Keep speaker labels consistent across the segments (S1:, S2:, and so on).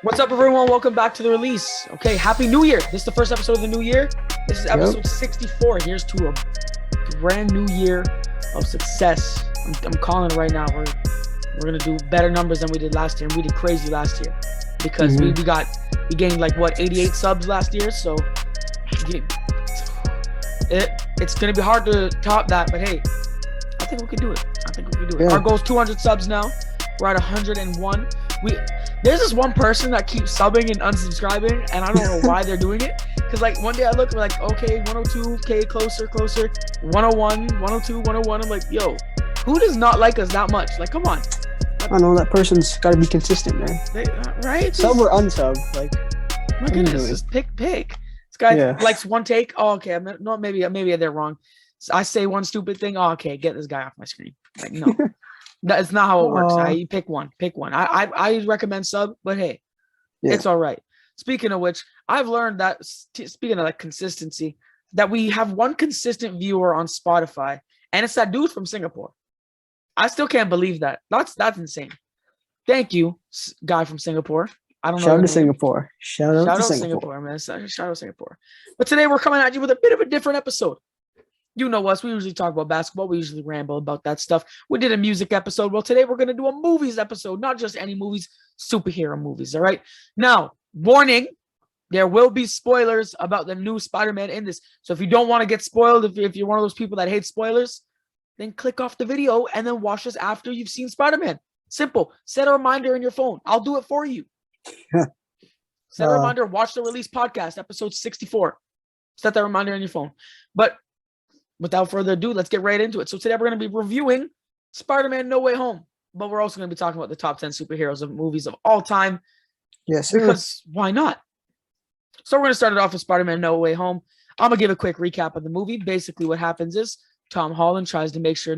S1: What's up, everyone? Welcome back to the release. Okay, Happy New Year. This is the first episode of the new year. This is episode 64. Here's to a brand new year of success. I'm calling it right now. We're gonna do better numbers than we did last year, and we did crazy last year because we gained like what 88 subs last year. So it's gonna be hard to top that, but hey, I think we can do it.
S2: Yeah.
S1: Our goal is 200 subs now. We're at 101. There's this one person that keeps subbing and unsubscribing, and I don't know why they're doing it. Because like one day I look, we're like, okay, 102, okay, closer, 101, 102, 101. I'm like, yo, who does not like us that much? Like, come on.
S2: I know that person's got to be consistent, man.
S1: Right?
S2: Sub or unsub, like.
S1: My goodness, just pick. This guy likes one take. Oh, okay. Maybe they're wrong. So I say one stupid thing. Oh, okay, get this guy off my screen. Like, no. That's not how it works. You pick one. I recommend sub, but hey, it's all right. Speaking of which, I've learned that speaking of like consistency, that we have one consistent viewer on Spotify, and it's that dude from Singapore. I still can't believe that. That's insane. Thank you, guy from Singapore. I don't know.
S2: Shout out to Singapore. Shout out to Singapore,
S1: man. Shout out to Singapore. But today we're coming at you with a bit of a different episode. You know us. We usually talk about basketball. We usually ramble about that stuff. We did a music episode. Well, today we're going to do a movies episode. Not just any movies, superhero movies. All right. Now, warning, there will be spoilers about the new Spider-Man in this. So if you don't want to get spoiled, if you're one of those people that hate spoilers, then click off the video and then watch this after you've seen Spider-Man. Simple. Set a reminder in your phone. I'll do it for you. Set a reminder. Watch the release podcast, episode 64. Set that reminder on your phone. But without further ado, let's get right into it. So today we're going to be reviewing Spider-Man No Way Home, but we're also going to be talking about the top 10 superheroes of movies of all time.
S2: Yes, sir.
S1: Because why not? So we're going to start it off with Spider-Man No Way Home. I'm going to give a quick recap of the movie. Basically what happens is Tom Holland tries to make sure,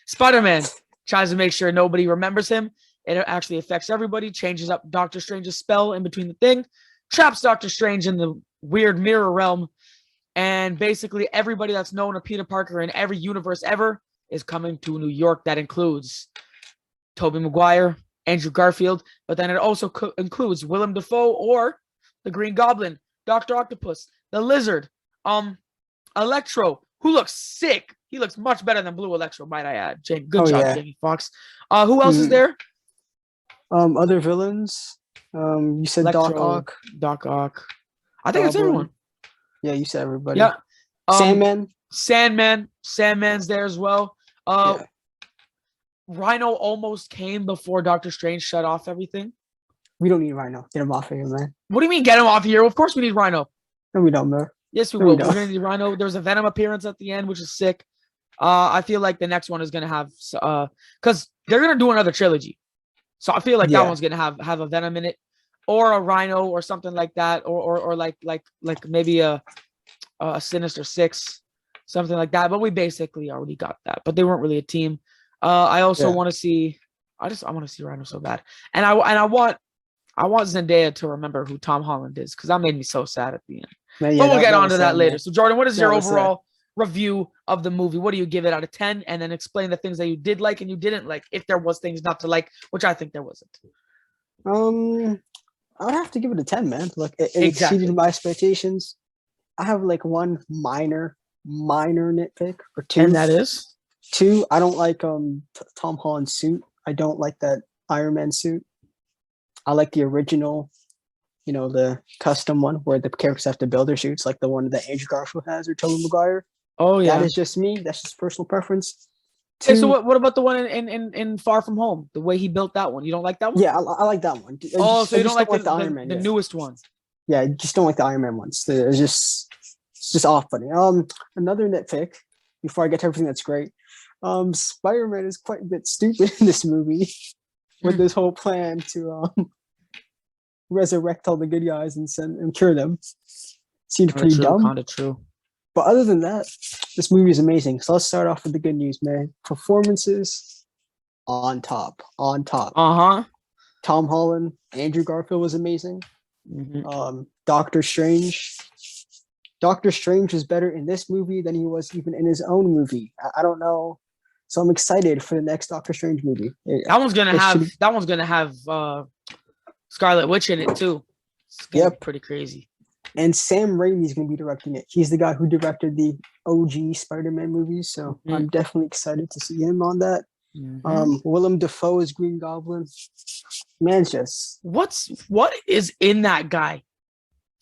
S1: Spider-Man tries to make sure nobody remembers him. It actually affects everybody, changes up Doctor Strange's spell in between the thing, traps Doctor Strange in the weird mirror realm. And basically everybody that's known of Peter Parker in every universe ever is coming to New York. That includes Tobey Maguire, Andrew Garfield, but then it also includes Willem Dafoe or the Green Goblin, Dr. Octopus, the Lizard, Electro, who looks sick. He looks much better than Blue Electro, might I add. Good job, Jamie Foxx. Who else is there?
S2: Other villains. You said
S1: Electro,
S2: Doc Ock.
S1: I think it's everyone.
S2: Yeah, you said everybody.
S1: Yeah.
S2: Sandman.
S1: Sandman's there as well. Rhino almost came before Doctor Strange shut off everything.
S2: We don't need Rhino. Get him off of here, man.
S1: What do you mean get him off here? Of course we need Rhino.
S2: No, we don't, man.
S1: Yes, we will. We're going to need Rhino. There's a Venom appearance at the end, which is sick. I feel like the next one is going to have... Because they're going to do another trilogy. So I feel like that one's going to have a Venom in it. Or a Rhino or something like that. Or like maybe a Sinister Six. Something like that. But we basically already got that. But they weren't really a team. I also want to see... I want to see Rhino so bad. And I want Zendaya to remember who Tom Holland is. Because that made me so sad at the end.
S2: Man,
S1: but we'll get on to that later. So, Jordan, what is your overall review of the movie? What do you give it out of 10? And then explain the things that you did like and you didn't like, if there was things not to like, which I think there wasn't.
S2: I would have to give it a 10, man. Like it exceeded my expectations. I have like one minor nitpick or two.
S1: And that is?
S2: Two, I don't like Tom Holland's suit. I don't like that Iron Man suit. I like the original, the custom one where the characters have to build their suits, like the one that Andrew Garfield has or Tobey Maguire. Oh yeah, that is just me. That's just personal preference.
S1: Hey, so what about the one in Far From Home? The way he built that one, you don't like that one?
S2: Yeah, I like that one.
S1: So you don't like the Iron Man, the newest one?
S2: Yeah, I just don't like the Iron Man ones. It's just off-putting. Another nitpick before I get to everything that's great. Spider-Man is quite a bit stupid in this movie with this whole plan to resurrect all the good guys and cure them. Seemed pretty dumb.
S1: Kind of true.
S2: But other than that, this movie is amazing. So let's start off with the good news, man. Performances on top.
S1: Uh-huh.
S2: Tom Holland, Andrew Garfield was amazing. Doctor Strange. Doctor Strange was better in this movie than he was even in his own movie. I don't know. So I'm excited for the next Doctor Strange movie.
S1: That one's gonna have Scarlet Witch in it too. It's gonna be
S2: Yep.
S1: pretty crazy.
S2: And Sam Raimi's going to be directing it. He's the guy who directed the OG Spider-Man movies, so I'm definitely excited to see him on that. Willem Dafoe is Green Goblin. Man's just
S1: what is in that guy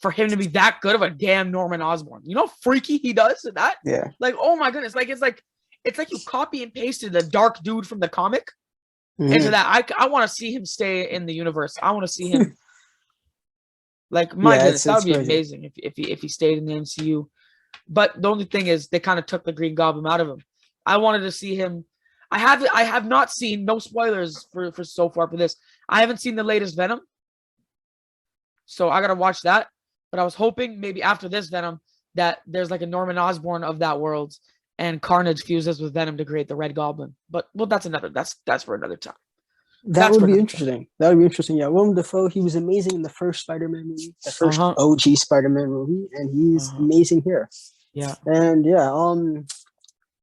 S1: for him to be that good of a damn Norman Osborn? You know how freaky he does in that?
S2: Yeah.
S1: Like, oh my goodness. Like it's like you copy and pasted the dark dude from the comic into that. I want to see him stay in the universe. I want to see him. Like, my goodness, that would be crazy. Amazing if he stayed in the MCU. But the only thing is they kind of took the Green Goblin out of him. I wanted to see him. I have not seen, no spoilers for so far for this. I haven't seen the latest Venom. So I gotta watch that. But I was hoping maybe after this Venom that there's like a Norman Osborn of that world and Carnage fuses with Venom to create the Red Goblin. But that's for another time.
S2: That would be interesting. That would be interesting. Yeah, Willem Dafoe, he was amazing in the first Spider-Man movie, the first OG Spider-Man movie, and he's amazing here.
S1: Yeah.
S2: And yeah,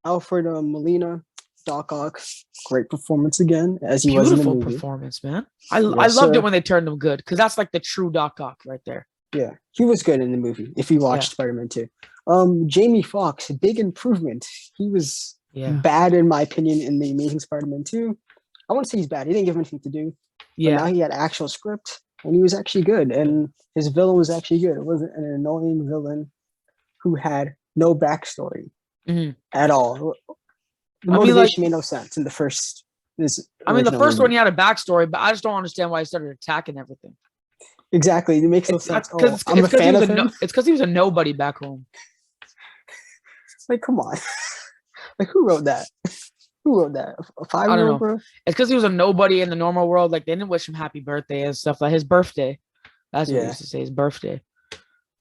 S2: Alfred Molina, Doc Ock, great performance again, as he was in the movie.
S1: Beautiful performance, man. I loved it when they turned him good, because that's like the true Doc Ock right there.
S2: Yeah, he was good in the movie. If you watched Spider-Man 2, Jamie Foxx, big improvement. He was bad in my opinion in the Amazing Spider-Man 2. I wouldn't say he's bad. He didn't give him anything to do. Yeah. But now he had actual script, and he was actually good. And his villain was actually good. It wasn't an annoying villain who had no backstory at all. The motivation made no sense in the first.
S1: The first one he had a backstory, but I just don't understand why he started attacking everything.
S2: Exactly, it makes no sense.
S1: I'm a fan of him. It's because he was a nobody back home.
S2: Like, come on. Like, who wrote that? Who wrote that? A 5-year-old, bro?
S1: It's because he was a nobody in the normal world. Like, they didn't wish him happy birthday and stuff. Like, his birthday. That's what he used to say, his birthday.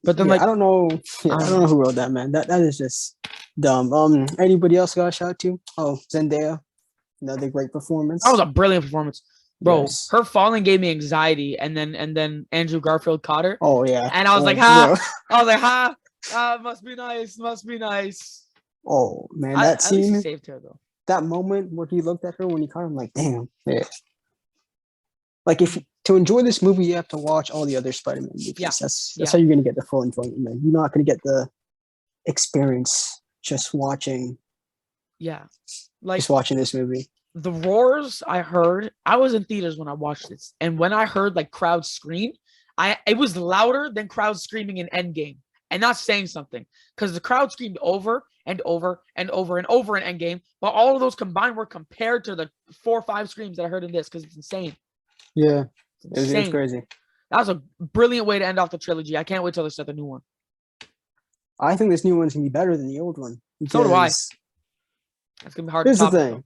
S1: But then, like,
S2: I don't know. I don't know who wrote that, man. That is just dumb. Anybody else got a shout out to? Oh, Zendaya. Another great performance.
S1: That was a brilliant performance. Bro, her falling gave me anxiety, and then Andrew Garfield caught her.
S2: Oh, yeah.
S1: And I was like, ha! Bro. I was like, ha! Must be nice. Must be nice.
S2: Oh, man, that scene.
S1: Saved her, though.
S2: That moment where he looked at her when he caught her, I'm like, damn. Yeah. Like, to enjoy this movie, you have to watch all the other Spider-Man movies. Yeah. That's how you're going to get the full enjoyment, man. You're not going to get the experience just watching.
S1: Yeah. Like,
S2: just watching this movie.
S1: The roars I heard, I was in theaters when I watched this. And when I heard, like, crowds scream, it was louder than crowds screaming in Endgame. And that's saying something. Because the crowd screamed over and over and over and over in Endgame, but all of those combined were compared to the 4 or 5 screams that I heard in this, because it's insane.
S2: Yeah, it's crazy.
S1: That was a brilliant way to end off the trilogy. I can't wait till they start the new one.
S2: I think this new one's gonna be better than the old one.
S1: So do I. It's gonna be hard.
S2: Here's the thing: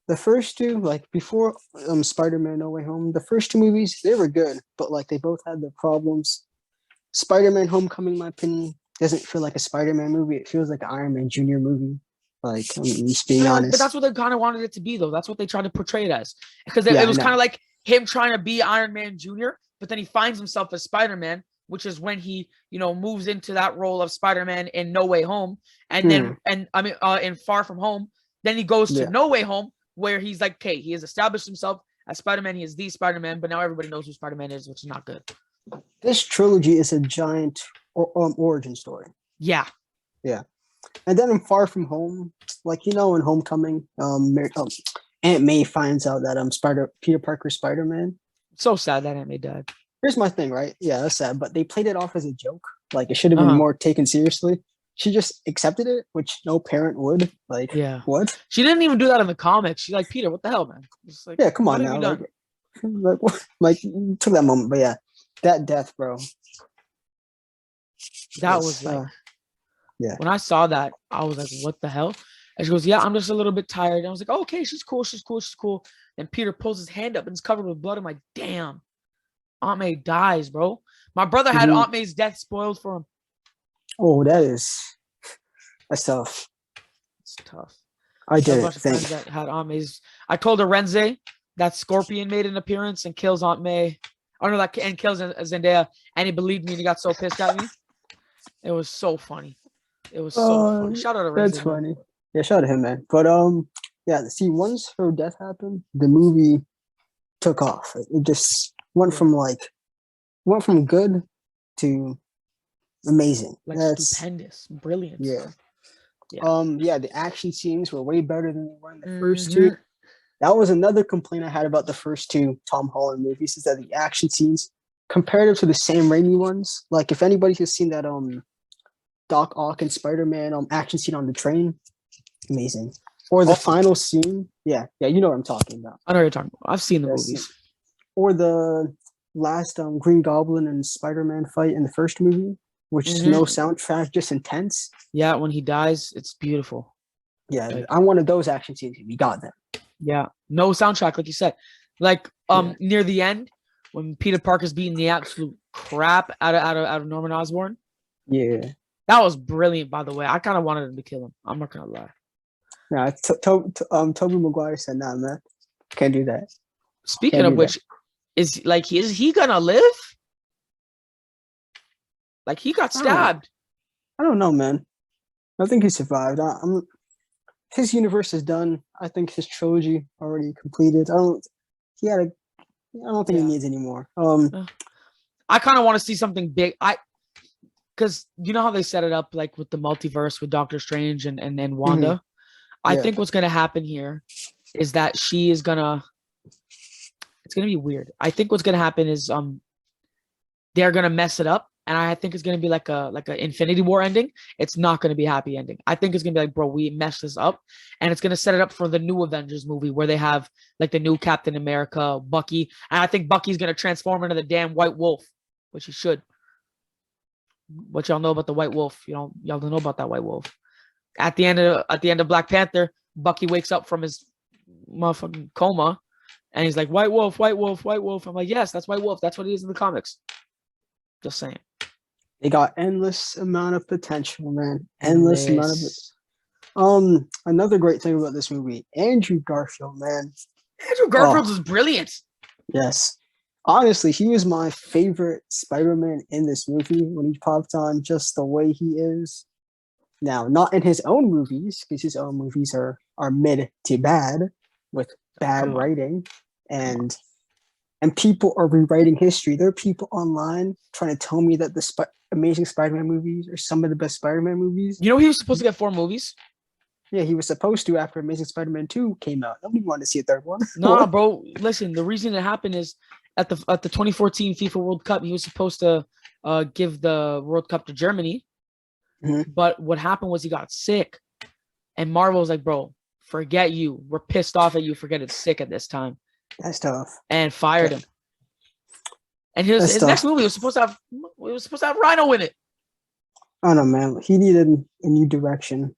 S2: the first two, like before Spider-Man No Way Home, the first 2 movies, they were good, but like they both had their problems. Spider-Man Homecoming, in my opinion, doesn't feel like a Spider-Man movie. It feels like an Iron Man Jr. movie. Like, I'm just being honest.
S1: But that's what they kind of wanted it to be, though. That's what they tried to portray it as. Because it was kind of like him trying to be Iron Man Jr., but then he finds himself as Spider-Man, which is when he, moves into that role of Spider-Man in No Way Home. And then, in Far From Home, then he goes to No Way Home, where he's like, okay, he has established himself as Spider-Man. He is the Spider-Man, but now everybody knows who Spider-Man is, which is not good.
S2: This trilogy is a giant origin story.
S1: Yeah.
S2: Yeah. And then in Far From Home, like, in Homecoming, Aunt May finds out that Peter Parker's Spider-Man.
S1: So sad that Aunt May died.
S2: Here's my thing, right? Yeah, that's sad. But they played it off as a joke. Like, it should have been more taken seriously. She just accepted it, which no parent would. Like, what?
S1: She didn't even do that in the comics. She's like, Peter, what the hell, man? Like,
S2: yeah, come on now. Like, took that moment. But yeah, that death, bro.
S1: That was like, when I saw that, I was like, what the hell? And she goes, yeah, I'm just a little bit tired. And I was like, oh, okay, she's cool. And Peter pulls his hand up and it's covered with blood. I'm like, damn, Aunt May dies, bro. My brother had Aunt May's death spoiled for him.
S2: Oh, that's tough.
S1: It's tough.
S2: I did it.
S1: That had Aunt May's. I told her Renze that Scorpion made an appearance and kills Aunt May. And kills Zendaya. And he believed me and he got so pissed at me. It was so funny. It was so funny. Shout out to Renze.
S2: That's funny. Yeah, shout out to him, man. But see, once her death happened, the movie took off. It just went from like went from good to amazing.
S1: Like
S2: That's
S1: stupendous, brilliant.
S2: yeah.
S1: Yeah.
S2: Yeah, the action scenes were way better than they were in the first two.
S1: Mhm.
S2: That was another complaint I had about the first two Tom Holland movies, is that the action scenes, comparative to the Sam Raimi ones, like if anybody has seen that Doc Ock and Spider-Man action scene on the train, amazing. Or the
S1: Oh,
S2: final scene, yeah, you know what I'm talking about.
S1: I know what you're talking about. I've seen the
S2: Yes.
S1: movies.
S2: Or the last Green Goblin and Spider-Man fight in the first movie, which is no soundtrack, just intense.
S1: Yeah, when he dies, it's beautiful.
S2: Yeah,
S1: Like,
S2: I wanted those action scenes. We got them.
S1: yeah, no soundtrack, like you said. Like near the end, when Peter Parker's beating the absolute crap out of Norman Osborn.
S2: Yeah,
S1: that was brilliant. By the way, I kind of wanted him to kill him. I'm not gonna lie.
S2: Nah, Tobey Maguire said, "Nah, man, can't do that."
S1: Speaking of which, is he gonna live? Like he got stabbed.
S2: I don't know, man. I think he survived. His universe is done. I think his trilogy already completed. I don't think he needs any more.
S1: I kind of want to see something big. Because you know how they set it up, like with the multiverse with Doctor Strange and Wanda.
S2: Mm-hmm.
S1: I think what's gonna happen here is that she is gonna. It's gonna be weird. I think what's gonna happen is they're gonna mess it up, and I think it's gonna be like a Infinity War ending. It's not gonna be a happy ending. I think it's gonna be like, bro, we messed this up, and it's gonna set it up for the new Avengers movie where they have like the new Captain America, Bucky, and I think Bucky's gonna transform into the damn White Wolf, which he should. What y'all know about the White Wolf? Y'all don't know about that White Wolf. At the end of Black Panther, Bucky wakes up from his motherfucking coma, and he's like, White Wolf, White Wolf, White Wolf. I'm like, yes, that's White Wolf. That's what he is in the comics. Just saying.
S2: They got endless amount of potential, man. Endless amount of it. Another great thing about this movie, Andrew Garfield, man.
S1: Andrew Garfield is brilliant.
S2: Yes. Honestly, he was my favorite Spider-Man in this movie when he popped on, just the way he is. Now, not in his own movies, because his own movies are mid to bad, with bad writing, and people are rewriting history. There are people online trying to tell me that the Amazing Spider-Man movies are some of the best Spider-Man movies.
S1: You know he was supposed to get 4 movies?
S2: Yeah, he was supposed to after Amazing Spider-Man 2 came out. Nobody wanted to see a third one.
S1: Nah, bro. Listen, the reason it happened is at the 2014 FIFA World Cup, he was supposed to give the World Cup to Germany.
S2: Mm-hmm.
S1: But what happened was he got sick. And Marvel was like, bro, forget you. We're pissed off at you for getting sick at this time.
S2: That's tough.
S1: And fired him. And his next movie was supposed to have Rhino in it.
S2: I don't know, man. He needed a new direction.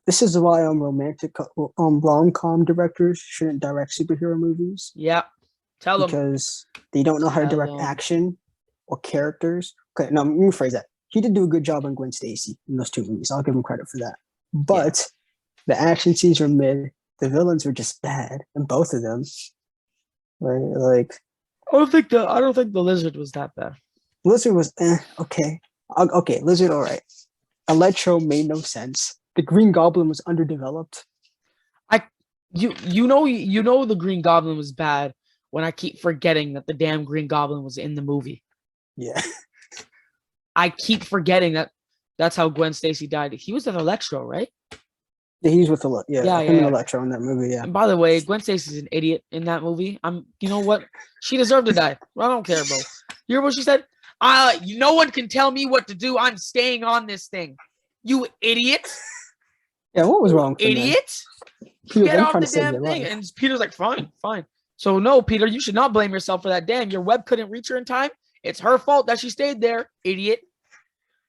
S2: This is why rom-com directors shouldn't direct superhero movies.
S1: Yeah. Tell them.
S2: Because they don't know how to direct action or characters. Okay, no, let me rephrase that. He did do a good job on Gwen Stacy in those 2 movies. I'll give him credit for that. But the action scenes were mid. The villains were just bad in both of them. Right? Like,
S1: I don't think the Lizard was that bad.
S2: Lizard was okay. Okay, Lizard, all right. Electro made no sense. The Green Goblin was underdeveloped.
S1: You know the Green Goblin was bad when I keep forgetting that the damn Green Goblin was in the movie.
S2: Yeah.
S1: I keep forgetting that's how Gwen Stacy died. He was with Electro, right?
S2: Yeah, he's with him and Electro in that movie, yeah.
S1: And by the way, Gwen Stacy's an idiot in that movie. You know what? She deserved to die. I don't care, bro. You hear what she said? No one can tell me what to do. I'm staying on this thing. You idiot.
S2: Yeah, what was wrong?
S1: Idiot. Get on the damn thing. And Peter's like, fine. So no, Peter, you should not blame yourself for that. Damn, your web couldn't reach her in time. It's her fault that she stayed there, idiot.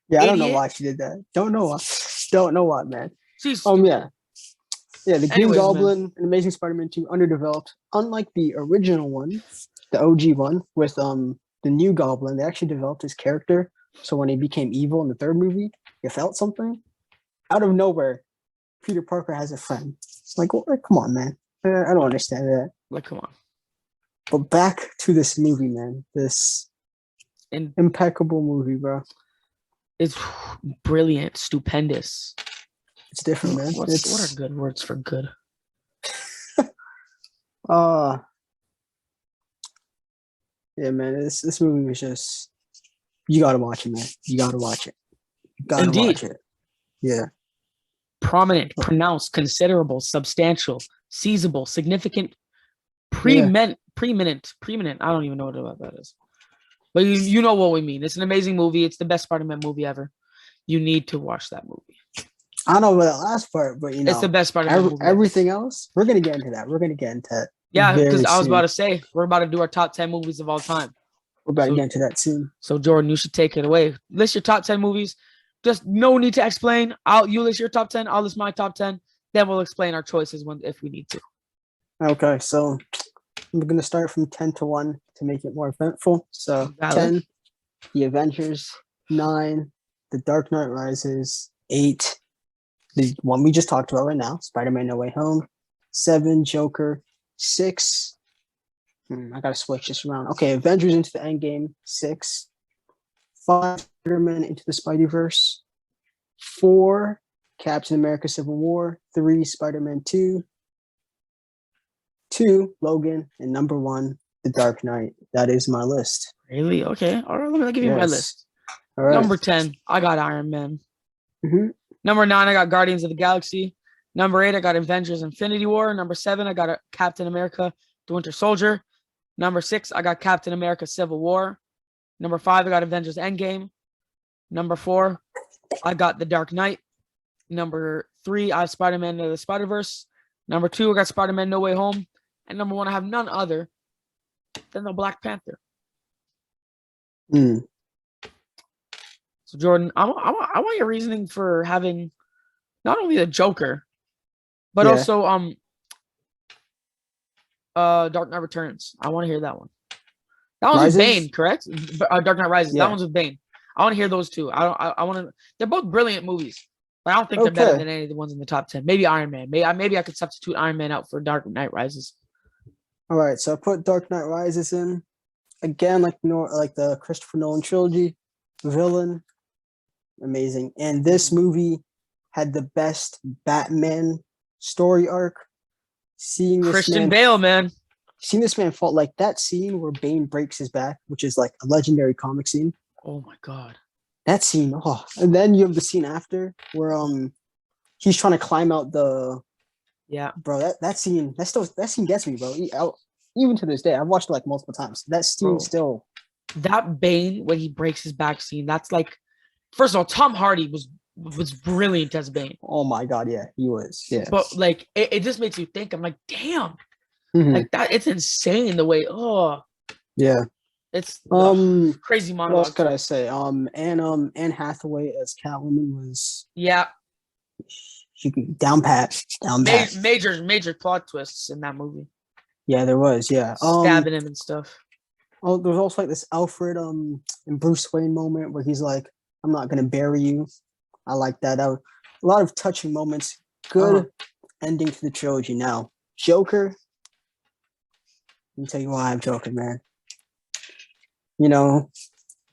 S2: Yeah, I don't know why she did that. Don't know why, man.
S1: She's stupid.
S2: Yeah, the Green Goblin and Amazing Spider-Man 2 underdeveloped. Unlike the original one, the OG one, with the new Goblin, they actually developed his character. So when he became evil in the 3rd movie, you felt something. Out of nowhere, Peter Parker has a friend. Like, come on, man. I don't understand that.
S1: Like, come on.
S2: But back to this movie, man. This impeccable movie, bro.
S1: It's brilliant, stupendous.
S2: It's different, man.
S1: What are good words for good?
S2: Yeah, man. This movie was just you gotta watch it, man. You gotta watch it. You gotta
S1: Indeed.
S2: watch it. Yeah.
S1: Prominent, pronounced, considerable, substantial, seizable, significant,
S2: Yeah.
S1: preeminent. I don't even know what that is. But you know what we mean. It's an amazing movie. It's the best Spider-Man movie ever. You need to watch that movie.
S2: I don't know about that last part, but
S1: It's the best Spider-Man movie ever.
S2: everything else, we're gonna get into that. We're gonna get into that.
S1: Yeah, because
S2: very
S1: I was about to
S2: soon.
S1: say we're about to do our top 10 movies of all time.
S2: We're about to
S1: So-
S2: get into that soon.
S1: So Jordan, you should take it away. List your top 10 movies. Just no need to explain. You list your top 10. I'll list my top 10. Then we'll explain our choices if we need to.
S2: Okay, so we're gonna start from 10 to 1 to make it more eventful. So
S1: Valid.
S2: 10, The Avengers, 9, The Dark Knight Rises, 8, the one we just talked about right now, Spider-Man No Way Home, 7, Joker, 6. I gotta switch this around. Okay, Avengers Into the Endgame, 6. 5, Spider-Man Into the SpiderVerse, 4, Captain America Civil War, 3, Spider-Man 2, 2, Logan, and number 1, The Dark Knight. That is my list.
S1: Really? Okay. All right. Let me give you my
S2: Yes.
S1: list.
S2: All right.
S1: Number 10, I got Iron Man.
S2: Mhm.
S1: Number 9, I got Guardians of the Galaxy. Number 8, I got Avengers Infinity War. Number 7, I got Captain America The Winter Soldier. Number 6, I got Captain America Civil War. Number 5, I got Avengers Endgame. Number 4, I got The Dark Knight. Number 3, I have Spider-Man the Spider-Verse. Number 2, I got Spider-Man No Way Home. And number 1, I have none other than the Black Panther.
S2: Mm.
S1: So Jordan, I want your reasoning for having not only the Joker, but
S2: Yeah.
S1: also Dark Knight Returns. I want to hear that one. That one's with
S2: Rises?
S1: Bane, correct? Dark Knight Rises.
S2: Yeah.
S1: That one's with Bane. I want to hear those two. I want to. They're both brilliant movies, but I don't think they're better
S2: Okay.
S1: than any of the ones in the top 10. Maybe Iron Man. Maybe I could substitute Iron Man out for Dark Knight Rises.
S2: All right, so I put Dark Knight Rises in again, like the Christopher Nolan trilogy. Villain, amazing, and this movie had the best Batman story arc. Seeing this
S1: Christian
S2: man,
S1: Bale, man.
S2: seeing this man fall, like that scene where Bane breaks his back, which is like a legendary comic scene.
S1: Oh my god.
S2: That scene, and then you have the scene after where he's trying to climb out the.
S1: Yeah,
S2: Bro, that scene gets me, bro. Even to this day, I've watched it like multiple times. That scene
S1: Bro.
S2: still.
S1: That Bane when he breaks his back scene. That's like, first of all, Tom Hardy was brilliant as Bane.
S2: Oh my god, yeah, he was. Yeah,
S1: But like, it just makes you think. I'm like, damn,
S2: Mhm.
S1: like that. It's insane the way. Oh,
S2: yeah.
S1: it's crazy
S2: What
S1: monologue.
S2: else could I say? Anne Hathaway as Catwoman was.
S1: Yeah,
S2: She could down pat.
S1: major plot twists in that movie.
S2: Yeah, there was. Yeah.
S1: Stabbing him and stuff.
S2: Oh, there's also like this Alfred and Bruce Wayne moment where he's like, "I'm not gonna bury you." I like that. A lot of touching moments. Good ending to the trilogy. Now, Joker. Let me tell you why I'm Joker, man. You know,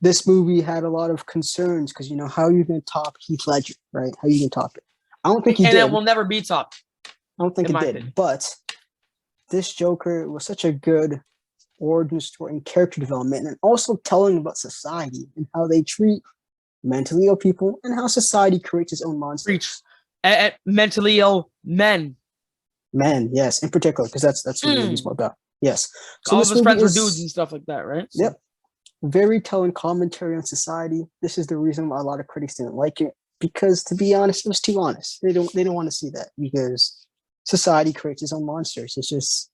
S2: this movie had a lot of concerns because how are you gonna top Heath Ledger, right? How are you gonna top it? I don't think he
S1: And
S2: did.
S1: it will never be topped.
S2: I don't think
S1: in
S2: it
S1: my
S2: did.
S1: opinion.
S2: But this Joker was such a good origin story and character development, and also telling about society and how they treat mentally ill people and how society creates its own monsters.
S1: Preach. Mentally ill men.
S2: Men, yes, in particular, because that's what the movie's more about. Yes. So
S1: All of
S2: this
S1: his
S2: movie
S1: friends were
S2: is-
S1: dudes and stuff like that, right? So-
S2: Yep. Very telling commentary on society. This is the reason why a lot of critics didn't like it. Because to be honest, it was too honest. They don't want to see that because society creates its own monsters. It's just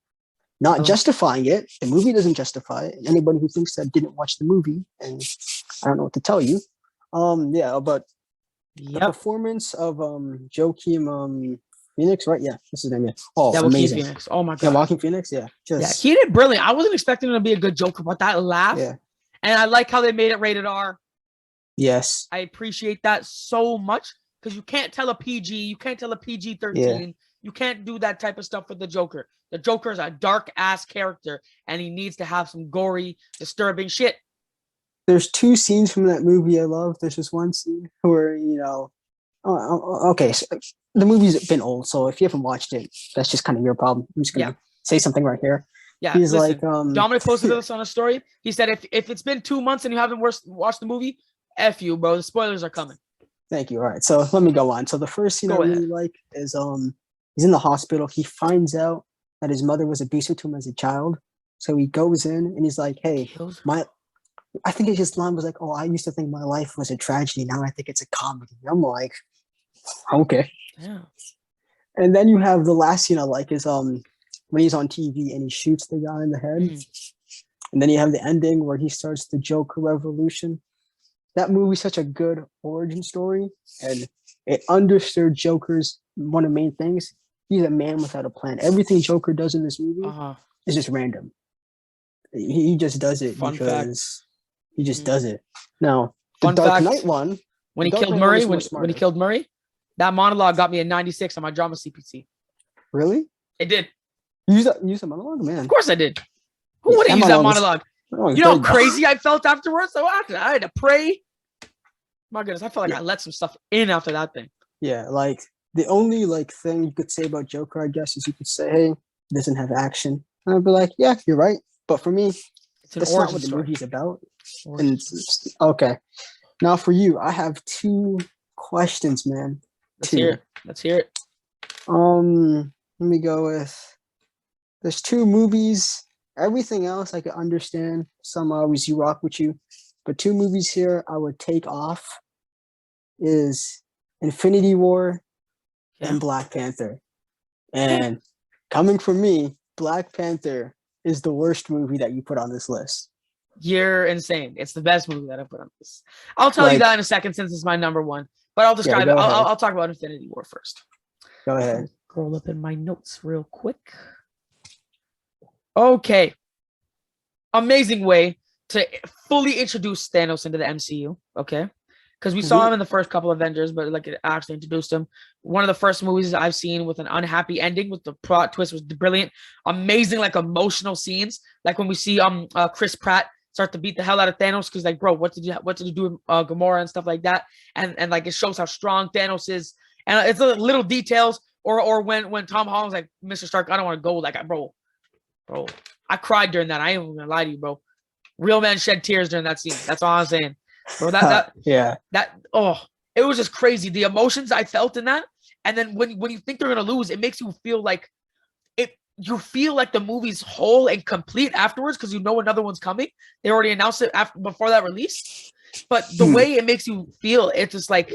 S2: not justifying it. The movie doesn't justify it. Anybody who thinks that didn't watch the movie, and I don't know what to tell you. But the performance of Joaquin Phoenix, right? Yeah, this is his name. Yeah. Oh,
S1: Joaquin
S2: amazing.
S1: Phoenix. Oh my god.
S2: Yeah, Joaquin Phoenix. Yeah,
S1: Yeah, he did brilliant. I wasn't expecting him to be a good Joker, but that laugh.
S2: Yeah.
S1: And I like how they made it rated R.
S2: Yes.
S1: I appreciate that so much because you can't tell a PG, you can't tell a PG-13,
S2: Yeah.
S1: you can't do that type of stuff with the Joker. The Joker is a dark ass character, and he needs to have some gory, disturbing shit.
S2: There's two scenes from that movie I love. There's just one scene where okay, so the movie's been old, so if you haven't watched it, that's just kind of your problem. I'm just gonna say something right here.
S1: Yeah,
S2: He's
S1: listen,
S2: like,
S1: Dominic posted this on a story. He said, if it's been 2 months and you haven't watched the movie, F you, bro. The spoilers are coming.
S2: Thank you. All right, so let me go on. So the first scene I really like is he's in the hospital. He finds out that his mother was abusive to him as a child. So he goes in and he's like, hey, I think his line was like, oh, I used to think my life was a tragedy. Now I think it's a comedy. I'm like, okay.
S1: Yeah.
S2: And then you have the last scene I like is when he's on TV and he shoots the guy in the head. And then you have the ending where he starts the Joker revolution. That movie's such a good origin story, and it understood Joker's one of the main things. He's a man without a plan. Everything Joker does in this movie is just random. He just does it because he just does it. Now, the Dark Knight one,
S1: when he killed Murray, when he killed Murray, that monologue got me a 96 on my drama CPT.
S2: Really?
S1: It did.
S2: You use a monologue, man.
S1: Of course I did. Who would have used that monologue? You know how crazy I felt afterwards? So I had to pray. My goodness, I felt like I let some stuff in after that thing.
S2: Yeah, like the only thing you could say about Joker, I guess, is you could say, hey, it doesn't have action. And I'd be like, yeah, you're right. But for me, that's not what the movie's about. And okay. Now for you, I have 2 questions, man.
S1: Let's hear it.
S2: Let me go with, there's 2 movies. Everything else I could understand. Some obviously rock with you. But 2 movies here I would take off is Infinity War and Black Panther. And coming from me, Black Panther is the worst movie that you put on this list.
S1: You're insane. It's the best movie that I put on this. I'll tell you that in a second since it's my number 1. But I'll describe it. I'll talk about Infinity War first.
S2: Go ahead.
S1: Scroll up in my notes real quick. Okay. Amazing way to fully introduce Thanos into the MCU. Okay. Because we saw him in the first couple of Avengers, but like it actually introduced him. One of the first movies I've seen with an unhappy ending, with the plot twist was brilliant. Amazing, like emotional scenes. Like when we see Chris Pratt start to beat the hell out of Thanos, because like, bro, what did you do with Gamora and stuff like that? And like it shows how strong Thanos is. And it's little details. Or when Tom Holland's like, Mr. Stark, I don't want to go. Like, bro, I cried during that. I ain't even gonna lie to you, bro. Real men shed tears during that scene. That's all I'm saying. Bro, it was just crazy. The emotions I felt in that. And then when you think they're gonna lose, it makes you feel like you feel like the movie's whole and complete afterwards, because you know another one's coming. They already announced it before that release. But the way it makes you feel, it's just like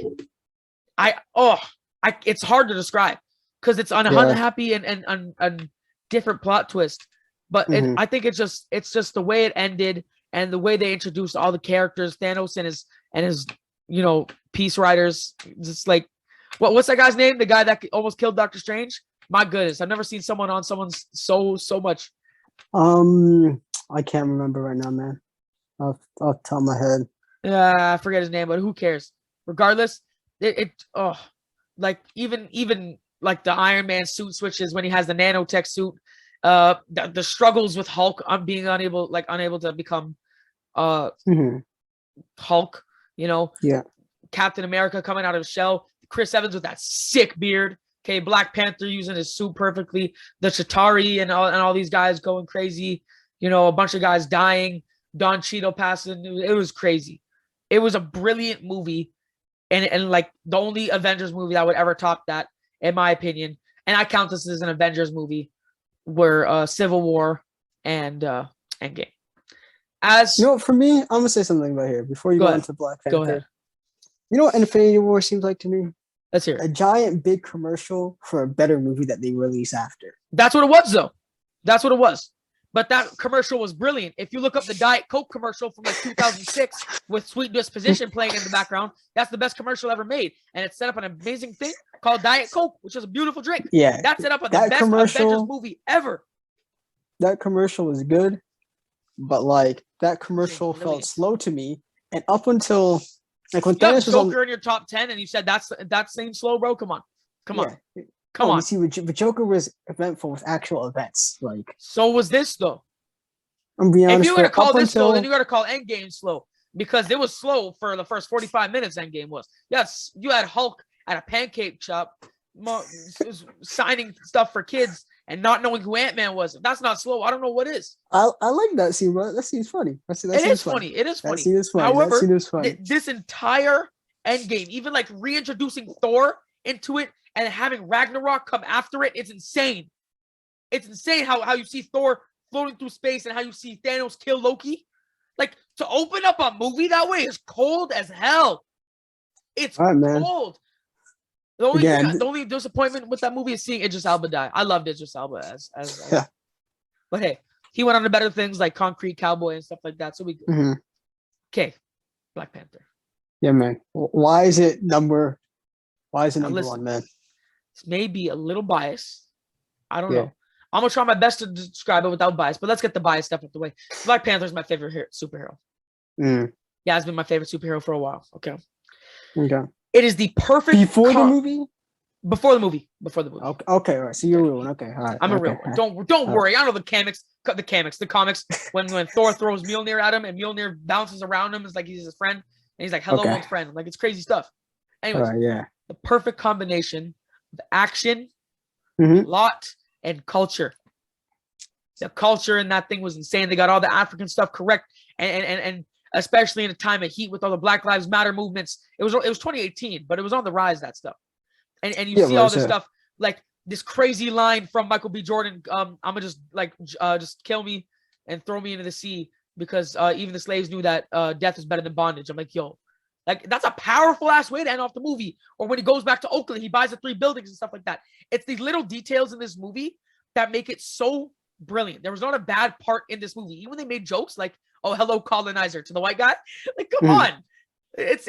S1: it's hard to describe, because it's unhappy and different plot twist. But I think it's just the way it ended and the way they introduced all the characters, Thanos and his Peace Riders. Just like what's that guy's name? The guy that almost killed Doctor Strange. My goodness, I've never seen someone on someone's so much.
S2: I can't remember right now, man. Off the top of my head.
S1: I forget his name, but who cares? Regardless, like even like the Iron Man suit switches when he has the nanotech suit. The struggles with Hulk on being unable to become Hulk, Captain America coming out of his shell, Chris Evans with that sick beard, Black Panther using his suit perfectly, the Chitauri and all these guys going crazy, a bunch of guys dying, Don Cheadle passing. It was crazy. It was a brilliant movie, and like the only Avengers movie that would ever top that, in my opinion. And I count this as an Avengers movie, were Civil War and Endgame.
S2: For me, I'm gonna say something about here before you go into Black Panther.
S1: Go ahead.
S2: You know what Infinity War seems like to me?
S1: Let's hear it.
S2: A giant big commercial for a better movie that they release after.
S1: That's what it was, though. That's what it was. But that commercial was brilliant. If you look up the Diet Coke commercial from like 2006 with Sweet Disposition playing in the background, that's the best commercial ever made. And it set up an amazing thing called Diet Coke, which is a beautiful drink.
S2: Yeah.
S1: That set up the best Avengers movie ever.
S2: That commercial was good, but like that commercial felt slow to me. And up until like when Thanos was
S1: Joker in your top 10 and you said that seems slow, bro. Come on. Come on.
S2: You see, but Joker was eventful with actual events. Like,
S1: so was this though.
S2: I'm being honest.
S1: If you were to call this slow, then you got to call Endgame slow, because it was slow for the first 45 minutes. Endgame was. Yes, you had Hulk at a pancake shop signing stuff for kids and not knowing who Ant-Man was. If that's not slow, I don't know what is.
S2: I like that scene, bro. That scene's funny. That
S1: It
S2: scene's
S1: is funny. It is
S2: That
S1: funny.
S2: scene is funny. That
S1: However,
S2: scene is funny.
S1: this entire Endgame, even like reintroducing Thor into it and having Ragnarok come after it, it's insane. It's insane how you see Thor floating through space and how you see Thanos kill Loki. Like, to open up a movie that way is cold as hell. It's
S2: All right, man.
S1: cold. The only disappointment with that movie is seeing Idris Elba die. I loved Idris Elba as
S2: Yeah.
S1: But hey, he went on to better things like Concrete Cowboy and stuff like that. So we okay, Black Panther.
S2: Yeah, man. Why is it number one, man?
S1: It's maybe a little biased. I don't know. I'm gonna try my best to describe it without bias, but let's get the bias stuff out the way. Black Panther is my favorite superhero. Yeah, it's been my favorite superhero for a while. Okay. It is the perfect
S2: before the movie.
S1: Before the movie.
S2: Okay, all right. So you're a real one. Okay, all right.
S1: I'm a real one. Don't worry. I know the comics. The comics. When Thor throws Mjolnir at him and Mjolnir bounces around him, it's like he's his friend, and he's like, "Hello, old friend." Like, it's crazy stuff. Anyways, the perfect combination of action, plot, and culture. The culture in that thing was insane. They got all the African stuff correct, and especially in a time of heat with all the Black Lives Matter movements. It was 2018, but it was on the rise, that stuff. And you see all this stuff, like this crazy line from Michael B. Jordan, I'm gonna just kill me and throw me into the sea because even the slaves knew that death is better than bondage. I'm like, yo, like, that's a powerful ass way to end off the movie. Or when he goes back to Oakland, he buys the 3 buildings and stuff like that. It's these little details in this movie that make it so brilliant. There was not a bad part in this movie. Even when they made jokes like, "Oh, hello, colonizer," to the white guy. Like, come on. It's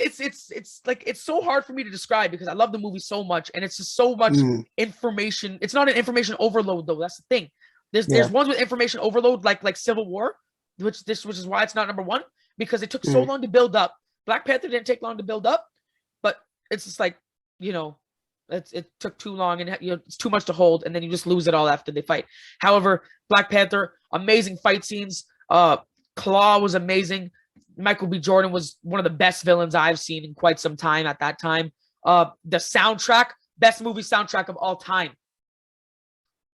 S1: like, it's so hard for me to describe because I love the movie so much, and it's just so much information. It's not an information overload though. That's the thing. There's ones with information overload, like Civil War, which is why it's not number 1, because it took so long to build up. Black Panther didn't take long to build up, but it's just like, it took too long, and it's too much to hold, and then you just lose it all after they fight. However, Black Panther, amazing fight scenes. Claw was amazing. Michael B. Jordan was one of the best villains I've seen in quite some time at that time. The soundtrack, best movie soundtrack of all time.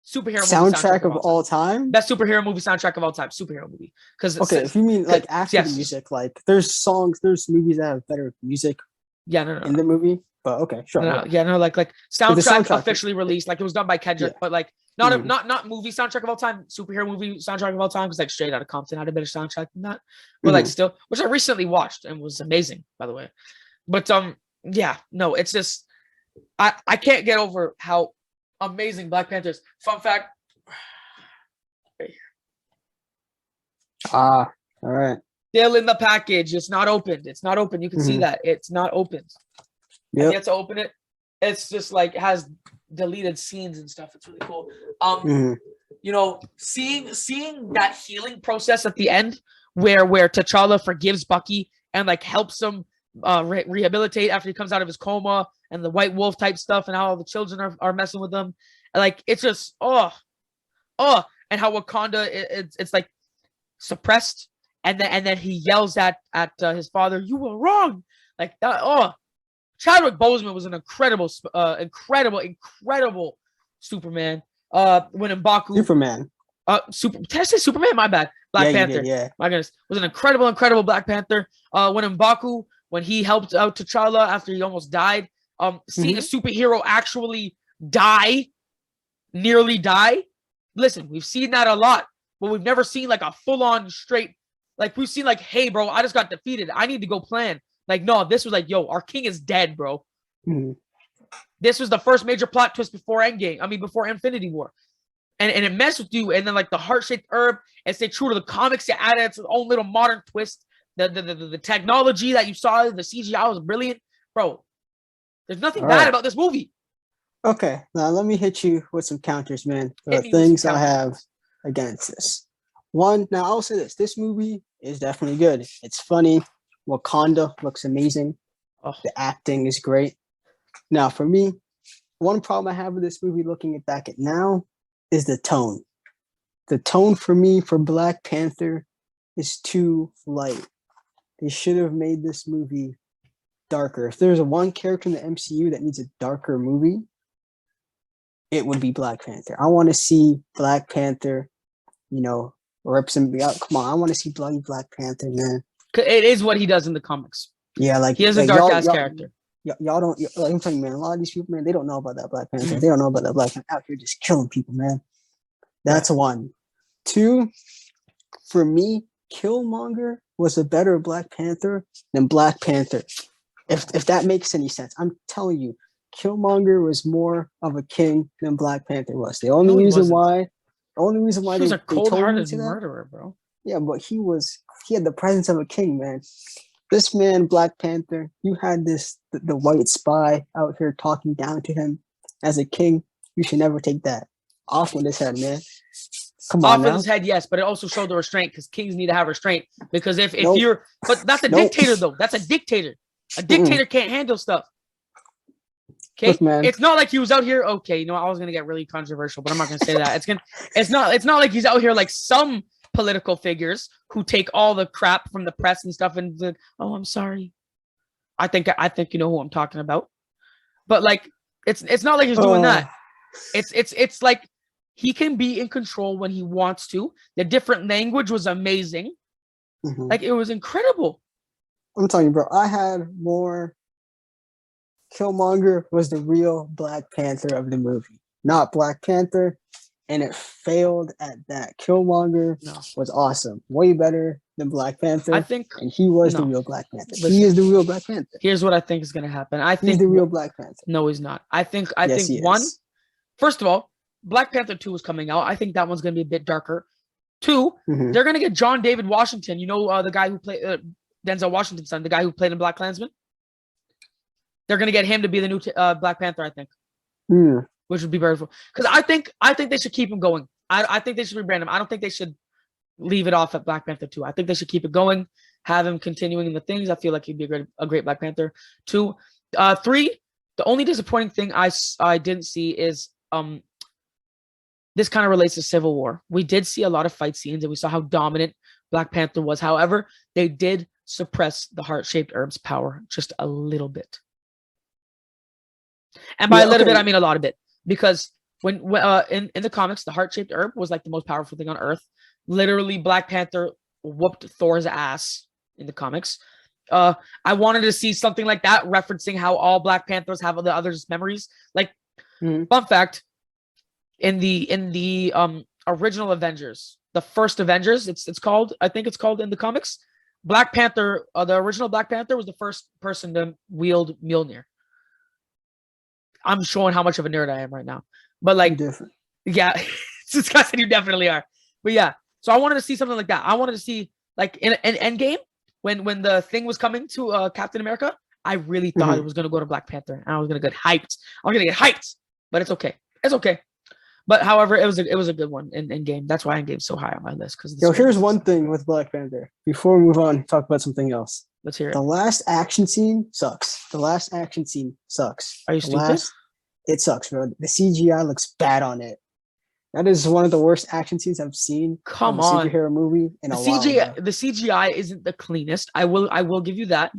S1: Superhero
S2: soundtrack of all time?
S1: Best superhero movie soundtrack of all time. Superhero movie.
S2: If you mean like after the music, like there's movies that have better music in the movie. But okay, sure.
S1: Like soundtrack officially released. Like, it was done by Kendrick, but like not movie soundtrack of all time, superhero movie soundtrack of all time, because like Straight Outta Compton had a better soundtrack than that. But like still, which I recently watched and was amazing, by the way. But it's just I can't get over how amazing Black Panther is. Fun fact. Right here.
S2: All right.
S1: Still in the package. It's not opened. You can see that. It's not opened. You have to open it. It's just like, it has deleted scenes and stuff. It's really cool. Seeing that healing process at the end where T'Challa forgives Bucky and like helps him rehabilitate after he comes out of his coma, and the White Wolf type stuff, and how all the children are messing with them. Like, it's just and how Wakanda it's like suppressed, and then he yells at his father, "You were wrong!" Like that. Chadwick Boseman was an incredible Superman. When M'Baku
S2: Superman.
S1: Did I say Superman? My bad. Black Panther. My goodness, was an incredible Black Panther. When M'Baku, when he helped out T'Challa after he almost died. Seeing a superhero actually nearly die. Listen, we've seen that a lot, but we've never seen like a full-on straight. Like, we've seen like, "Hey, bro, I just got defeated. I need to go plan." Like, no, this was like, "Yo, our king is dead, bro." This was the first major plot twist before before Infinity War. And it messed with you. And then like the heart-shaped herb, and stay true to the comics, it added its own little modern twist. The technology that you saw, the CGI was brilliant. Bro, there's nothing bad about this movie.
S2: Okay, now let me hit you with some counters, man. Things I have against this. One, now I'll say this. This movie is definitely good. It's funny. Wakanda looks amazing. The acting is great. Now, for me, one problem I have with this movie, looking back at now, is the tone. The tone for me for Black Panther is too light. They should have made this movie darker. If there's one character in the MCU that needs a darker movie, it would be Black Panther. I want to see Black Panther, represent. Come on, I want to see bloody Black Panther, man.
S1: It is what he does in the comics.
S2: Yeah, like
S1: he is a
S2: like,
S1: dark ass character.
S2: Y'all don't. Like I'm telling you, man. A lot of these people, man, they don't know about that Black Panther. They don't know about that Black Panther out here just killing people, man. That's one. Two, for me, Killmonger was a better Black Panther than Black Panther. If that makes any sense, I'm telling you, Killmonger was more of a king than Black Panther was. The only reason why
S1: he was a cold-hearted murderer, bro.
S2: Yeah, but he had the presence of a king, man. This man, Black Panther, you had the white spy out here talking down to him as a king. You should never take that off with his head, man. Come on,
S1: off with his head, yes, but it also showed the restraint because kings need to have restraint. Because if you're, but that's a dictator though. That's a dictator. A dictator can't handle stuff. Okay, look, it's not like he was out here. Okay, I was gonna get really controversial, but I'm not gonna say that. It's not like he's out here like some political figures who take all the crap from the press and stuff and like, oh, I'm sorry. I think you know who I'm talking about. But like, it's not like he's doing that. It's like he can be in control when he wants to. The different language was amazing. Like it was incredible.
S2: I'm telling you, bro. I had more. Killmonger was the real Black Panther of the movie, not Black Panther, and it failed at that. Killmonger was awesome, way better than Black Panther.
S1: I think,
S2: and he was the real Black Panther. He is the real Black Panther.
S1: Here's what I think is going to happen. I think
S2: he's the real Black Panther.
S1: No, he's not. I think one. First of all, Black Panther 2 is coming out. I think that one's going to be a bit darker. Two, they're going to get John David Washington. The guy who played Denzel Washington's son, the guy who played in Black Klansman. They're going to get him to be the new Black Panther, I think, which would be very cool. Because I think they should keep him going. I think they should rebrand him. I don't think they should leave it off at Black Panther 2. I think they should keep it going, have him continuing in the things. I feel like he'd be a great Black Panther. 2, 3. The only disappointing thing I didn't see is this kind of relates to Civil War. We did see a lot of fight scenes, and we saw how dominant Black Panther was. However, they did suppress the heart-shaped herb's power just a little bit. And by a little bit, I mean a lot of it. Because when in the comics, the heart-shaped herb was like the most powerful thing on Earth. Literally, Black Panther whooped Thor's ass in the comics. I wanted to see something like that, referencing how all Black Panthers have the others' memories. Like, fun fact, in the original Avengers, the first Avengers, it's called, I think it's called in the comics, Black Panther, the original Black Panther was the first person to wield Mjolnir. I'm showing how much of a nerd I am right now. But like, yeah, it's disgusting. You definitely are. But yeah, so I wanted to see something like that. I wanted to see like in Endgame when the thing was coming to Captain America. I really thought it was gonna go to Black Panther, and I was gonna get hyped. But it's okay. It's okay. But however, it was a good one in Endgame. That's why Endgame's so high on my list. Because
S2: here's one thing with Black Panther. Before we move on, talk about something else.
S1: Let's hear it.
S2: The last action scene sucks. Are you
S1: stupid?
S2: It sucks, bro. The CGI looks bad on it. That is one of the worst action scenes I've seen.
S1: Come on,
S2: superhero movie in a while.
S1: The CGI isn't the cleanest. I will give you that.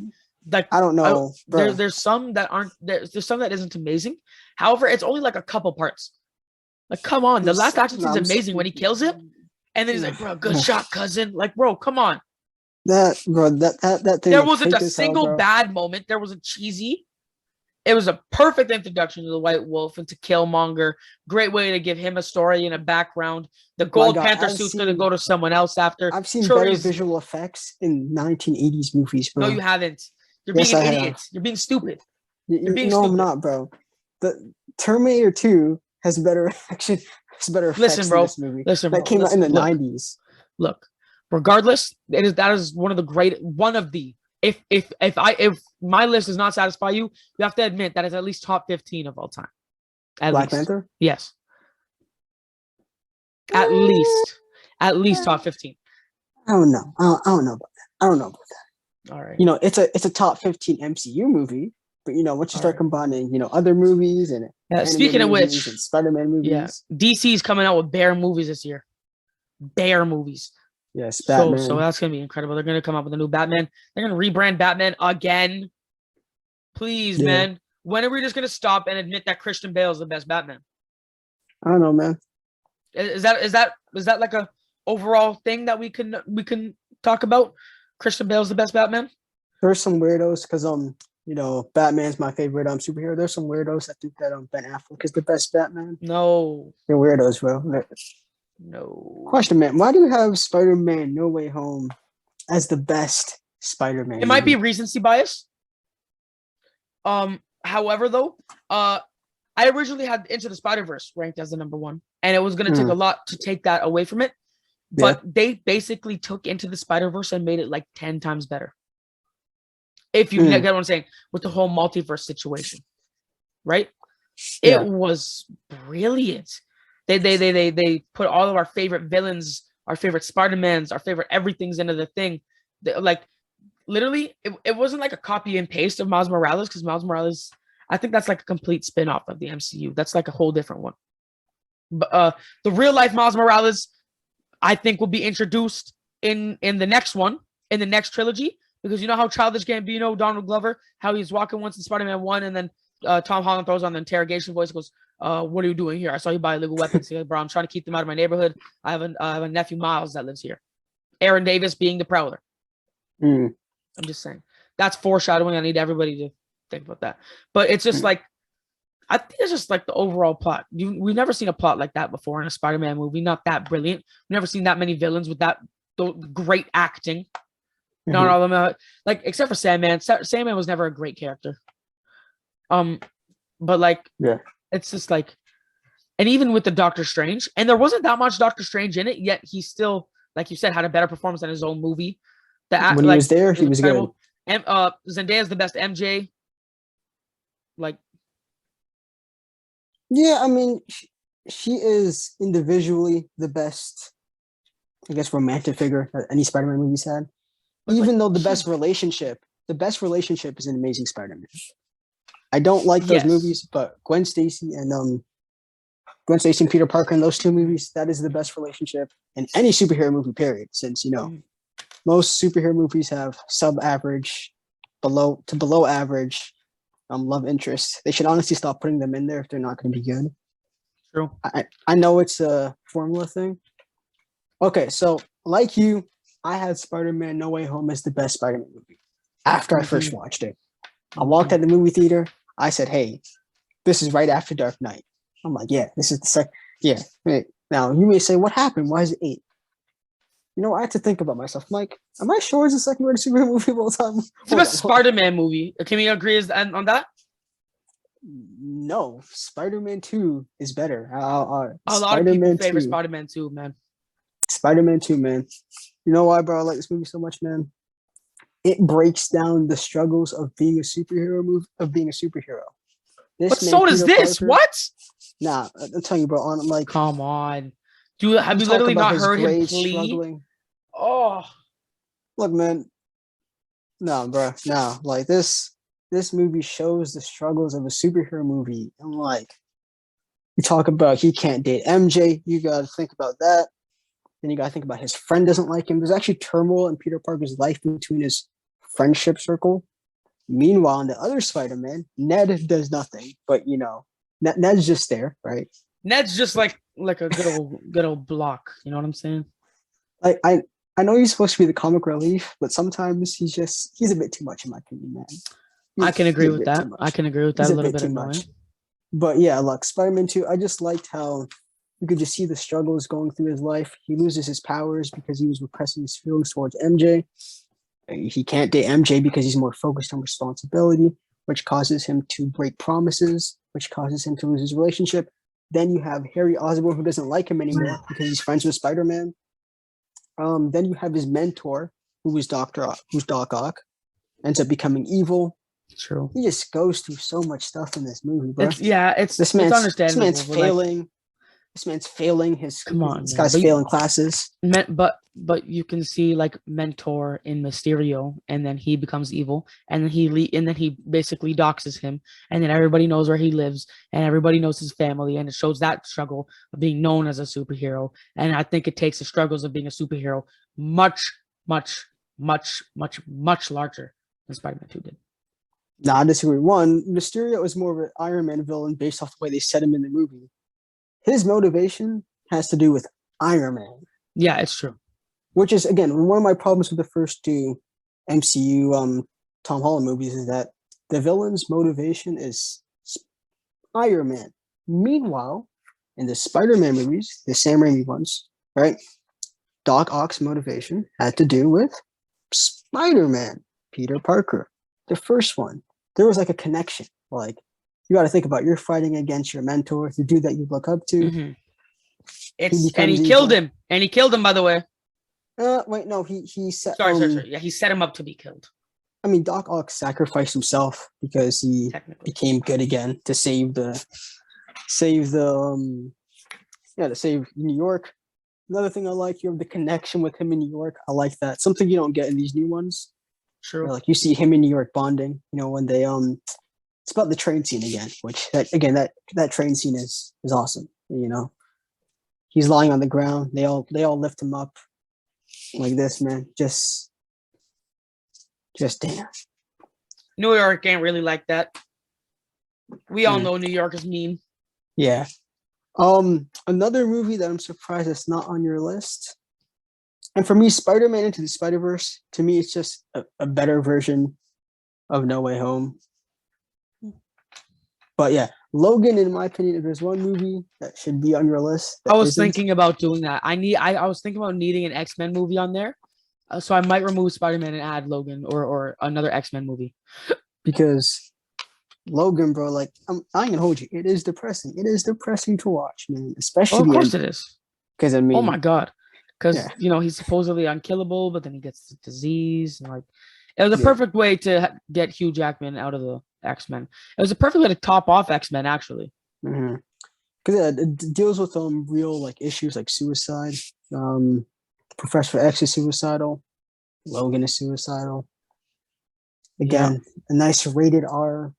S1: Like
S2: I don't know.
S1: There's some that aren't. There's some that isn't amazing. However, it's only like a couple parts. Like, come on, the last action scene is amazing when he kills him, and then he's like, "Bro, good shot, cousin." Like, bro, come on.
S2: That thing.
S1: There wasn't a single bad moment. There was a cheesy. It was a perfect introduction to the White Wolf and to Killmonger. Great way to give him a story and a background. The Gold Panther suit's going to go to someone else after.
S2: I've seen better visual effects in 1980s movies, bro.
S1: No, you haven't. You're being an idiot. You're being stupid. You're being stupid.
S2: I'm not, bro. The Terminator 2 has better action, has better effects in this movie. That came out in the 90s.
S1: Look, regardless, that is one of the if my list does not satisfy you, you have to admit that it's at least top 15 of all time.
S2: Black Panther?
S1: Yes. At least top 15.
S2: I don't know. I don't know about that.
S1: All right.
S2: It's a top 15 MCU movie, but once you start combining, other movies and
S1: speaking of which,
S2: and Spider-Man movies.
S1: Yeah, DC's coming out with Bear movies this year. Bear movies.
S2: Yes, Batman.
S1: So that's gonna be incredible. They're gonna come up with a new Batman. They're gonna rebrand Batman again. Please, man. When are we just gonna stop and admit that Christian Bale is the best Batman?
S2: I don't know, man.
S1: Is that like a overall thing that we can talk about? Christian Bale's the best Batman.
S2: There's some weirdos because Batman's my favorite superhero. There's some weirdos that think that Ben Affleck is the best Batman.
S1: No,
S2: They're weirdos, bro.
S1: no.
S2: Question, man. Why do you have Spider-Man No Way Home as the best Spider-Man?
S1: It might be recency bias. However, though, I originally had Into the Spider-Verse ranked as the number one, and it was going to take a lot to take that away from it. But they basically took Into the Spider-Verse and made it like 10 times better. If you get what I'm saying, with the whole multiverse situation, right?
S2: Yeah.
S1: It was brilliant. They put all of our favorite villains, our favorite Spider-Mans, our favorite everything's into the thing. Like literally, it wasn't like a copy and paste of Miles Morales, because Miles Morales, I think that's like a complete spin-off of the MCU. That's like a whole different one. But the real life Miles Morales, I think, will be introduced in the next one, in the next trilogy. Because you know how Childish Gambino, Donald Glover, how he's walking once in Spider-Man 1, and then Tom Holland throws on the interrogation voice, goes, what are you doing here? I saw you buy illegal weapons. He goes, bro, I'm trying to keep them out of my neighborhood. I have a nephew, Miles, that lives here. Aaron Davis being the Prowler. I'm just saying. That's foreshadowing. I need everybody to think about that. But it's just like, I think it's just like the overall plot. We've never seen a plot like that before in a Spider-Man movie. Not that brilliant. We've never seen that many villains with that great acting. Not all of them, like except for Sandman. Sandman was never a great character. But like, it's just like, and even with the Doctor Strange, and there wasn't that much Doctor Strange in it, yet he still, like you said, had a better performance than his own movie.
S2: When he was there, he was good.
S1: And Zendaya's the best MJ. Like,
S2: yeah, I mean, she is individually the best, I guess, romantic figure that any Spider-Man movie's had. Even though the best relationship is in Amazing Spider-Man. I don't like those movies, but Gwen Stacy and Peter Parker in those two movies, that is the best relationship in any superhero movie, period. Since most superhero movies have sub-average, below average love interest. They should honestly stop putting them in there if they're not going to be good.
S1: True.
S2: I know it's a formula thing. Okay, so like you, I had Spider-Man No Way Home as the best Spider-Man movie after I first watched it. I walked out the movie theater. I said, hey, this is right after Dark Knight. I'm like, yeah, this is the second. Yeah. Wait. Now, you may say, what happened? Why is it 8? I had to think about myself. I'm like, am I sure it's the second greatest superhero movie of all time?
S1: It's the best Spider-Man movie. Can we agree on that?
S2: No. Spider-Man 2 is better.
S1: A lot of people favor Spider-Man 2, man.
S2: Spider-Man 2, man. You know why, bro? I like this movie so much, man. It breaks down the struggles of being a superhero.
S1: But so does this.
S2: Parker,
S1: what?
S2: Nah, I'm telling you, bro.
S1: Come on. Have you literally not heard him plead?
S2: Struggling.
S1: Oh,
S2: look, man. No, bro. No, like this movie shows the struggles of a superhero movie. I'm like, you talk about he can't date MJ. You gotta think about that. Then you gotta think about his friend doesn't like him. There's actually turmoil in Peter Parker's life between his friendship circle. Meanwhile, in the other Spider-Man, Ned does nothing. But Ned's just there, right?
S1: Ned's just like a good old block. You know what I'm saying?
S2: I know he's supposed to be the comic relief, but sometimes he's a bit too much in my opinion, man.
S1: I can agree with that. I can agree with that a little bit
S2: too much. But yeah, look, Spider-Man 2, I just liked how you could just see the struggles going through his life. He loses his powers because he was repressing his feelings towards MJ. He can't date MJ because he's more focused on responsibility, which causes him to break promises, which causes him to lose his relationship. Then you have Harry Osborn, who doesn't like him anymore because he's friends with Spider-Man. Then you have his mentor, who was Doc Ock, ends up becoming evil.
S1: True.
S2: He just goes through so much stuff in this movie, bro.
S1: It's understandable.
S2: This man's failing. This man's failing his.
S1: Come on,
S2: this guy's failing classes.
S1: But you can see like mentor in Mysterio, and then he becomes evil, and then he basically doxes him, and then everybody knows where he lives, and everybody knows his family, and it shows that struggle of being known as a superhero. And I think it takes the struggles of being a superhero much, much, much, much, much larger than Spider-Man 2 did.
S2: Nah, I disagree. One, Mysterio is more of an Iron Man villain based off the way they set him in the movie. his motivation has to do with Iron Man,
S1: Yeah, it's true.
S2: which is again one of my problems with the first two MCU Tom Holland movies is that the villain's motivation is Iron Man. Meanwhile, in the Spider-Man movies, the Sam Raimi ones, right? Doc Ock's motivation had to do with Spider-Man, Peter Parker. The first one, there was like a connection. Like, you got to think about you're fighting against your mentor, the dude that you look up to.
S1: Mm-hmm. He
S2: becomes
S1: killed
S2: evil.
S1: him. And he killed him, by the way.
S2: Wait, no, he said.
S1: Sorry. Yeah, he set him up to be killed.
S2: I mean, Doc Ock sacrificed himself because he
S1: Technically.
S2: became good again to save to save New York. Another thing I like, you have the connection with him in New York. I like that. Something you don't get in these new ones.
S1: True.
S2: Where, like you see him in New York bonding. You know, when they it's about the train scene again, which that train scene is awesome. You know, he's lying on the ground. They all lift him up like this, man. Just damn.
S1: New York ain't really like that. We all know New York is mean.
S2: Yeah. Another movie that I'm surprised it's not on your list. And for me, Spider-Man Into the Spider-Verse, to me, it's just a better version of No Way Home. But yeah, Logan, in my opinion, if there's one movie that should be on your list.
S1: I was thinking about doing that. I was thinking about needing an X-Men movie on there. So I might remove Spider-Man and add Logan or another X-Men movie.
S2: Because Logan, bro, like I ain't gonna hold you. It is depressing. It is depressing to watch, man. Especially
S1: Of course it is.
S2: Because I mean,
S1: oh my god, because
S2: yeah.
S1: he's supposedly unkillable, but then he gets the disease, and like it was a perfect way to get Hugh Jackman out of the X-Men. It was a perfect way to top off X-Men, actually.
S2: Because it deals with real like issues like suicide. Professor X is suicidal. Logan is suicidal. Again, a nice rated R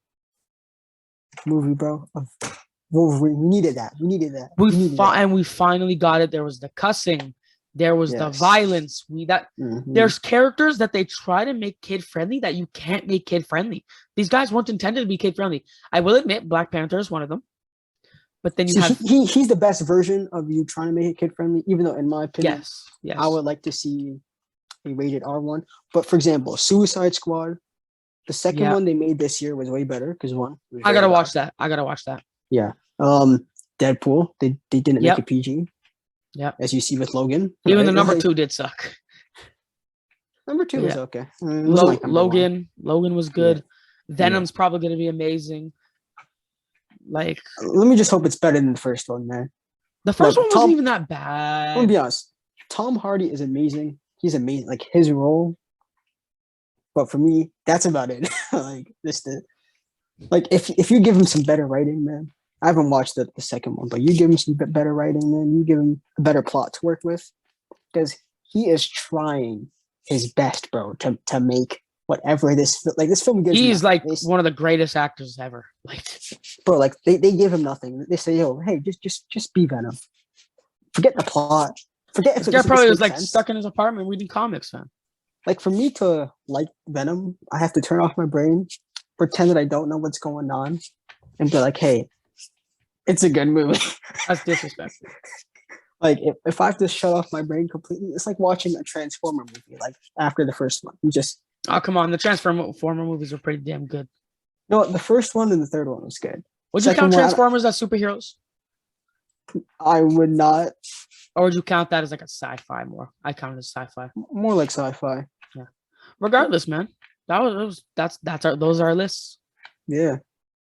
S2: movie, bro. Of Wolverine. We needed that. And
S1: we finally got it. There was the cussing. There was the violence. There's characters that they try to make kid friendly that you can't make kid friendly. These guys weren't intended to be kid friendly. I will admit, Black Panther is one of them. But then
S2: he's the best version of you trying to make it kid friendly. Even though, in my opinion,
S1: yes,
S2: I would like to see a rated R one. But for example, Suicide Squad. The second one they made this year was way better because one.
S1: I gotta watch that.
S2: Yeah. Deadpool. They didn't make it PG.
S1: Yeah.
S2: As you see with Logan.
S1: Even the number 2 did suck.
S2: Number 2 was okay.
S1: Logan was good. Venom's probably gonna be amazing. Like,
S2: let me just hope it's better than the first one, man.
S1: The first one wasn't even that bad.
S2: I'm gonna be honest. Tom Hardy is amazing. He's amazing. Like his role. But for me, that's about it. If you give him some better writing, man. I haven't watched the second one, but you give him some better writing, man. You give him a better plot to work with, because he is trying his best, bro, to make whatever this film gives.
S1: He's like one of the greatest actors ever. Like,
S2: bro, like they give him nothing. They say, "Yo, hey, just be Venom. Forget the plot. Forget."
S1: This guy probably was like stuck in his apartment reading comics, man.
S2: Like, for me to like Venom, I have to turn off my brain, pretend that I don't know what's going on, and be like, "Hey, it's a good movie."
S1: That's disrespectful.
S2: Like, if I have to shut off my brain completely, it's like watching a Transformer movie. Like after the first one, you just
S1: come on, the Transformer movies are pretty damn good.
S2: No, the first one and the third one was good.
S1: Would you count Transformers as superheroes?
S2: I would not.
S1: Or would you count that as like a sci-fi more? I count it as sci-fi.
S2: More like sci-fi.
S1: Yeah. Regardless, man. Those are our lists.
S2: Yeah.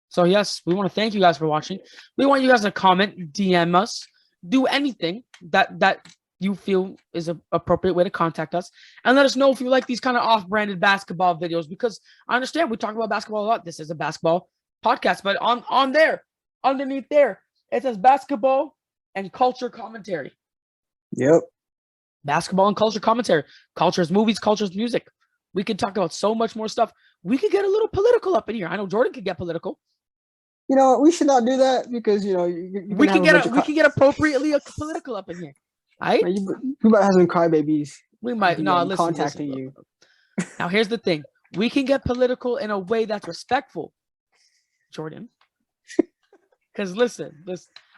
S1: So yes, we want to thank you guys for watching. We want you guys to comment, DM us, do anything that you feel is an appropriate way to contact us, and let us know if you like these kind of off-branded basketball videos, because I understand we talk about basketball a lot. This is a basketball podcast, but on there, underneath there, it says basketball and culture commentary.
S2: Yep.
S1: Basketball and culture commentary. Culture is movies, culture is music. We could talk about so much more stuff. We could get a little political up in here. I know Jordan could get political.
S2: You know, we should not do that, because
S1: we can get appropriately political up in here. Right?
S2: We might have some crybabies.
S1: We might listen,
S2: contacting you.
S1: Now here's the thing: we can get political in a way that's respectful, Jordan. Because listen,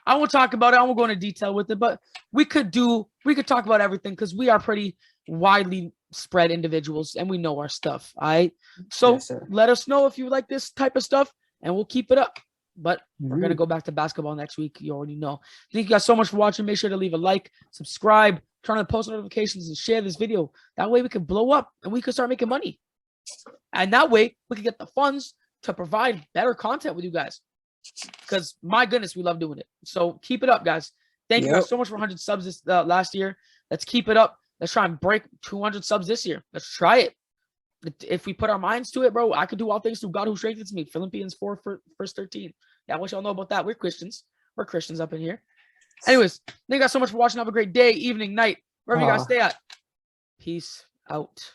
S1: I won't talk about it. I won't go into detail with it, but we could talk about everything because we are pretty widely spread individuals and we know our stuff. All right. So
S2: Yes, sir.
S1: let us know if you like this type of stuff and we'll keep it up. But we're
S2: Mhm.
S1: going to go back to basketball next week. You already know. Thank you guys so much for watching. Make sure to leave a like, subscribe, turn on post notifications, and share this video. That way we can blow up and we can start making money. And that way we can get the funds to provide better content with you guys. Because my goodness, we love doing it. So keep it up, guys. Thank you guys so much for 100 subs this last year. Let's keep it up. Let's try and break 200 subs this year. Let's try it. If we put our minds to it, bro, I could do all things through God who strengthens me. Philippians 4, verse 13. Yeah, I wish y'all know about that. We're Christians. We're Christians up in here. Anyways, thank you guys so much for watching. Have a great day, evening, night, wherever you guys stay at. Peace out.